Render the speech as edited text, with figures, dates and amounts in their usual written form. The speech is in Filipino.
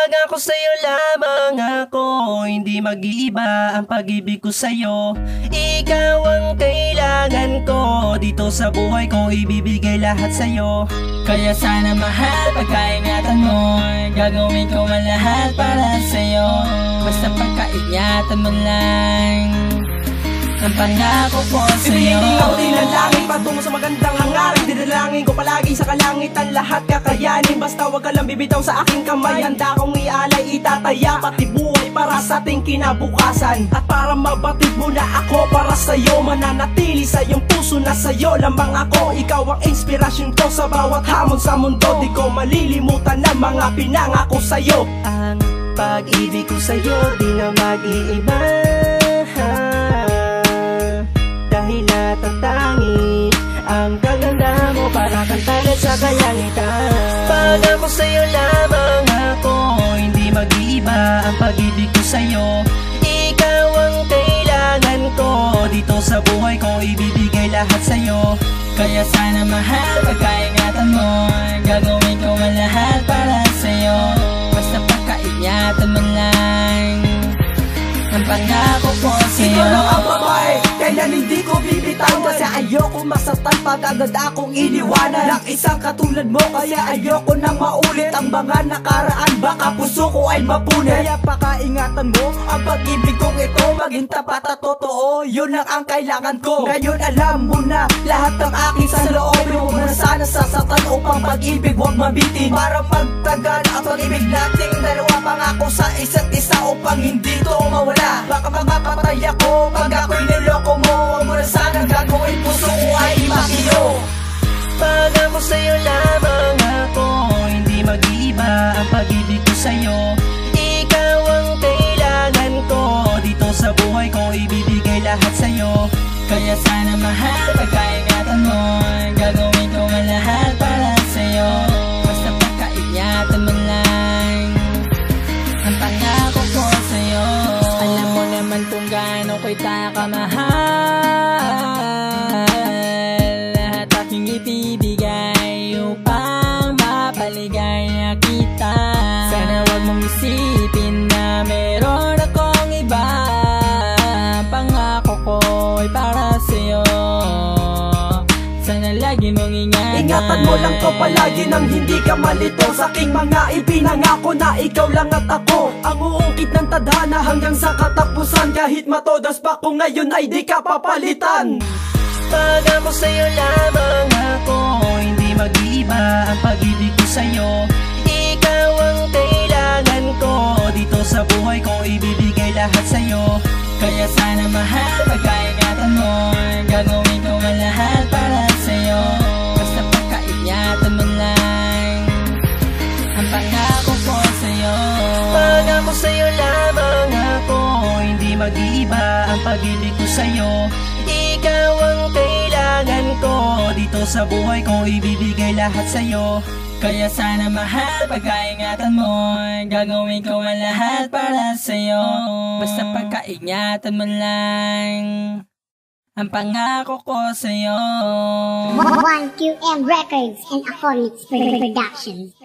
Pag ako sa'yo lamang ako, hindi mag-iiba ang pag-ibig ko sa'yo. Ikaw ang kailangan ko, dito sa buhay ko ibibigay lahat sa'yo. Kaya sana mahal, pagkaingatan mo, gagawin ko ang lahat para sa'yo. Basta pagkaingatan mo lang ang pangako ko sa'yo. Ibigay ako dinalangin patungo sa magandang hangarin. Dinalangin ko palagi sa kalangitan lahat kakayanin. Basta wag ka lang bibitaw sa aking kamay. Handa kong ialay, itataya pati buhay para sa ating kinabukasan. At para mabatid mo na ako para sa'yo, mananatili sa iyong puso na sa'yo lamang ako. Ikaw ang inspirasyon ko sa bawat hamon sa mundo. Di ko malilimutan ang mga pinangako sa'yo. Ang pag-ibig ko sa'yo di na mag-iiba, dahil natatangi ang kaganda mo para kang talat sa kalangitan. Pag ako sa'yo lamang ako, hindi mag-iiba ang pag-ibig ko sa'yo. Ikaw ang kailangan ko, dito sa buhay ko ibibigay lahat sa'yo. Kaya sana mahal, pagkaingatan mo, gagawin ko ang lahat para sa'yo. Basta pagkaingatan mo lang ang pangako ko sa'yo. Ikaw lang ang babae, kailan hindi ko bibitaw. Kasi ayoko masaktan pag agad akong iniwanan ng isang katulad mo. Kaya ayoko nang maulit ang mga nakaraan, baka puso ko ay mapunit. Kaya pakaingatan mo ang pag-ibig kong ito, maging tapat at totoo, yun lang ang kailangan ko. Ngayon alam mo na lahat ng aking saloobin. Huwag mo na sana sasaktan upang pag-ibig huwag mabitin. Para magtagal ang pag-ibig nating dalawa, pangako sa isa't isa upang hindi to mawala. Baka mapapatay ako pag ako'y niloko mo. Huwag mo na sana gagawin, puso ko ay makiyo. Pag ako sa'yo lamang ako, hindi mag-iiba ang pag-ibig ko sa'yo. Ikaw ang kailangan ko, dito sa buhay ko ibibigay lahat sa'yo. Kaya sana mahal, pagkaingatan mo, gagawin ko ang lahat para sa'yo. Basta pagkaingatan mo lang ang pangako ko sa'yo. Alam mo naman kung gaano kita kamahal, lahat aking ibibigay upang mapaligaya kita. Sana wag mong isipin na meron akong iba, pangako ko ay para sa'yo. Sana lagi mong ingatan mo lang ko palagi nang hindi ka malito sa aking mga ipinangako na ikaw lang at ako ang uungkit ng tadhana hanggang sa katapusan. Kahit matodas pa ko ngayon ay di ka papalitan. Pag ako sa'yo lamang ako, hindi mag-iiba ang pag-ibig ko sa'yo. Ikaw ang kailangan ko, dito sa buhay ko ibibigay lahat sa'yo. Kaya sana mahal, pagkaingatan mo, gagawin ko ang lahat para sa'yo. Basta pagkaingatan mo lang ang pangako ko sa'yo. Pag ako sa'yo lamang ako, hindi mag-iiba ang pag-ibig ko sa'yo. Ikaw ang kailangan ko, dito sa buhay ko ibibigay lahat sa'yo. Kaya sana mahal, pagkaingatan mo, gagawin ko ang lahat para sa'yo. Basta pagkaingatan mo lang ang pangako ko sa'yo. 1QM Records and Aphonics Productions.